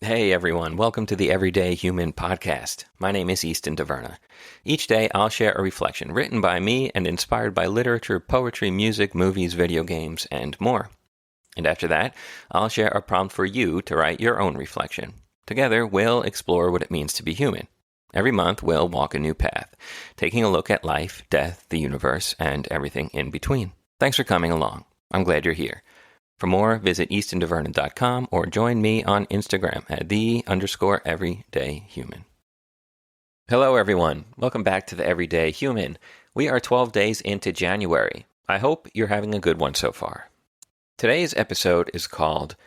Hey everyone, welcome to the Everyday Human podcast. My name is Easton Taverna. Each day I'll share a reflection written by me and inspired by literature, poetry, music, movies, video games, and more. And after that, I'll share a prompt for you to write your own reflection. Together, we'll explore what it means to be human. Every month, we'll walk a new path, taking a look at life, death, the universe, and everything in between. Thanks for coming along. I'm glad you're here. For more, visit eastontaverna.com or join me on Instagram at _everydayhuman. Hello, everyone. Welcome back to the Everyday Human. We are 12 days into January. I hope you're having a good one so far. Today's episode is called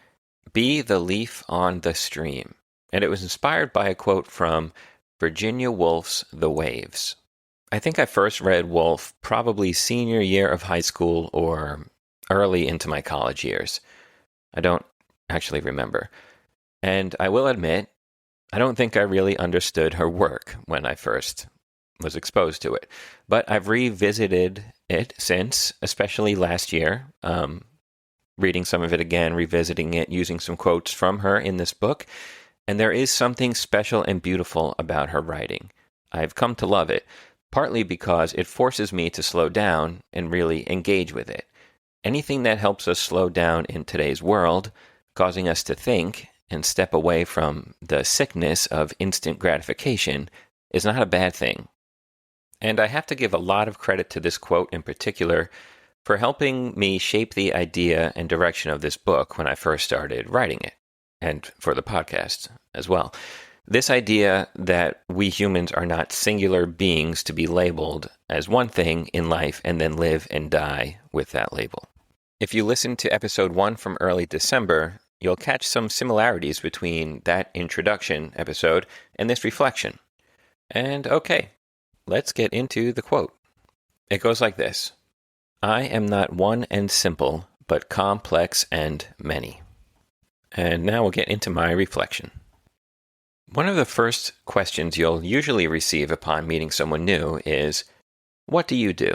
Be the Leaf on the Stream, and it was inspired by a quote from Virginia Woolf's The Waves. I think I first read Woolf probably senior year of high school or early into my college years. I don't actually remember. And I will admit, I don't think I really understood her work when I first was exposed to it. But I've revisited it since, especially last year, reading some of it again, revisiting it, using some quotes from her in this book. And there is something special and beautiful about her writing. I've come to love it, partly because it forces me to slow down and really engage with it. Anything that helps us slow down in today's world, causing us to think and step away from the sickness of instant gratification, is not a bad thing. And I have to give a lot of credit to this quote in particular for helping me shape the idea and direction of this book when I first started writing it, and for the podcast as well. This idea that we humans are not singular beings to be labeled as one thing in life and then live and die with that label. If you listen to episode 1 from early December, you'll catch some similarities between that introduction episode and this reflection. And okay, let's get into the quote. It goes like this: I am not one and simple, but complex and many. And now we'll get into my reflection. One of the first questions you'll usually receive upon meeting someone new is, what do you do?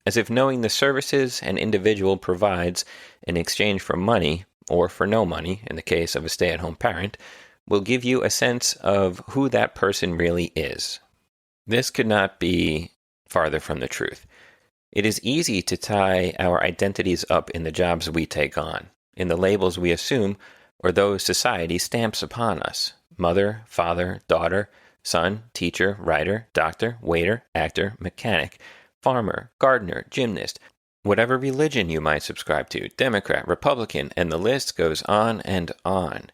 As if knowing the services an individual provides in exchange for money, or for no money, in the case of a stay-at-home parent, will give you a sense of who that person really is. This could not be farther from the truth. It is easy to tie our identities up in the jobs we take on, in the labels we assume, or those society stamps upon us. Mother, father, daughter, son, teacher, writer, doctor, waiter, actor, mechanic, farmer, gardener, gymnast, whatever religion you might subscribe to, Democrat, Republican, and the list goes on and on.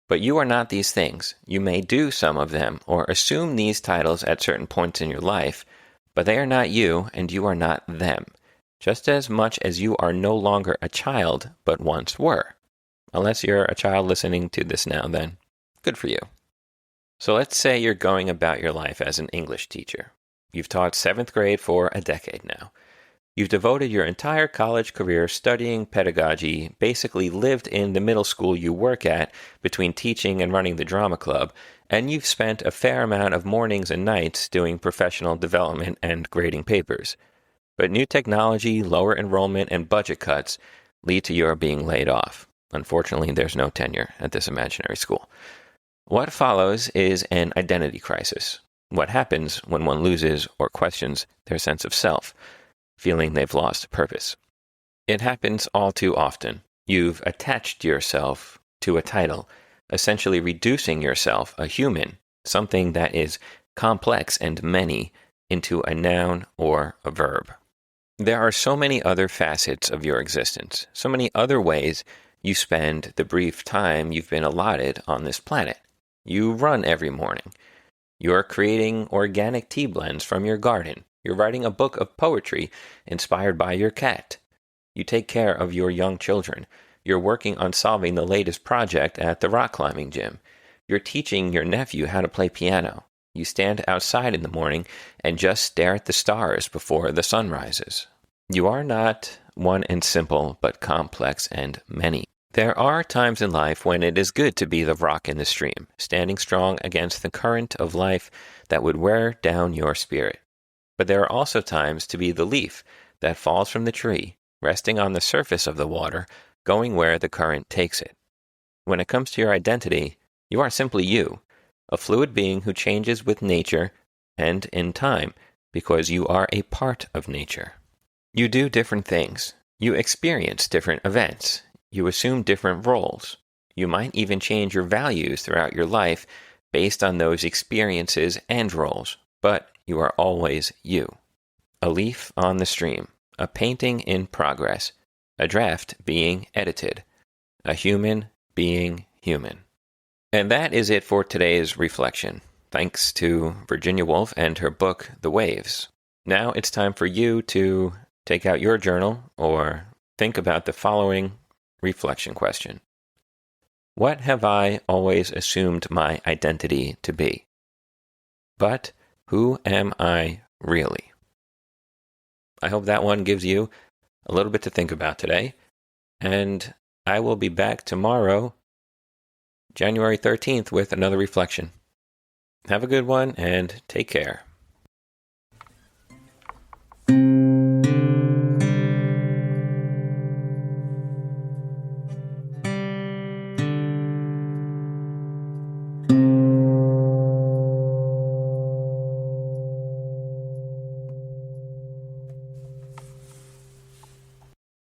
But you are not these things. You may do some of them or assume these titles at certain points in your life, but they are not you and you are not them, just as much as you are no longer a child but once were. Unless you're a child listening to this now, then good for you. So let's say you're going about your life as an English teacher. You've taught 7th grade for a decade now. You've devoted your entire college career studying pedagogy, basically lived in the middle school you work at between teaching and running the drama club, and you've spent a fair amount of mornings and nights doing professional development and grading papers. But new technology, lower enrollment, and budget cuts lead to your being laid off. Unfortunately, there's no tenure at this imaginary school. What follows is an identity crisis. What happens when one loses or questions their sense of self, feeling they've lost purpose? It happens all too often. You've attached yourself to a title, essentially reducing yourself, a human, something that is complex and many, into a noun or a verb. There are so many other facets of your existence, so many other ways you spend the brief time you've been allotted on this planet. You run every morning. You're creating organic tea blends from your garden. You're writing a book of poetry inspired by your cat. You take care of your young children. You're working on solving the latest project at the rock climbing gym. You're teaching your nephew how to play piano. You stand outside in the morning and just stare at the stars before the sun rises. You are not one and simple, but complex and many. There are times in life when it is good to be the rock in the stream, standing strong against the current of life that would wear down your spirit. But there are also times to be the leaf that falls from the tree, resting on the surface of the water, going where the current takes it. When it comes to your identity, You are simply you, a fluid being who changes with nature and in time, because you are a part of nature. You do different things. You experience different events. You assume different roles. You might even change your values throughout your life based on those experiences and roles, but you are always you. A leaf on the stream, a painting in progress, a draft being edited, a human being human. And that is it for today's reflection. Thanks to Virginia Woolf and her book, The Waves. Now it's time for you to take out your journal or think about the following reflection question. What have I always assumed my identity to be? But who am I really? I hope that one gives you a little bit to think about today. And I will be back tomorrow, January 13th, with another reflection. Have a good one and take care.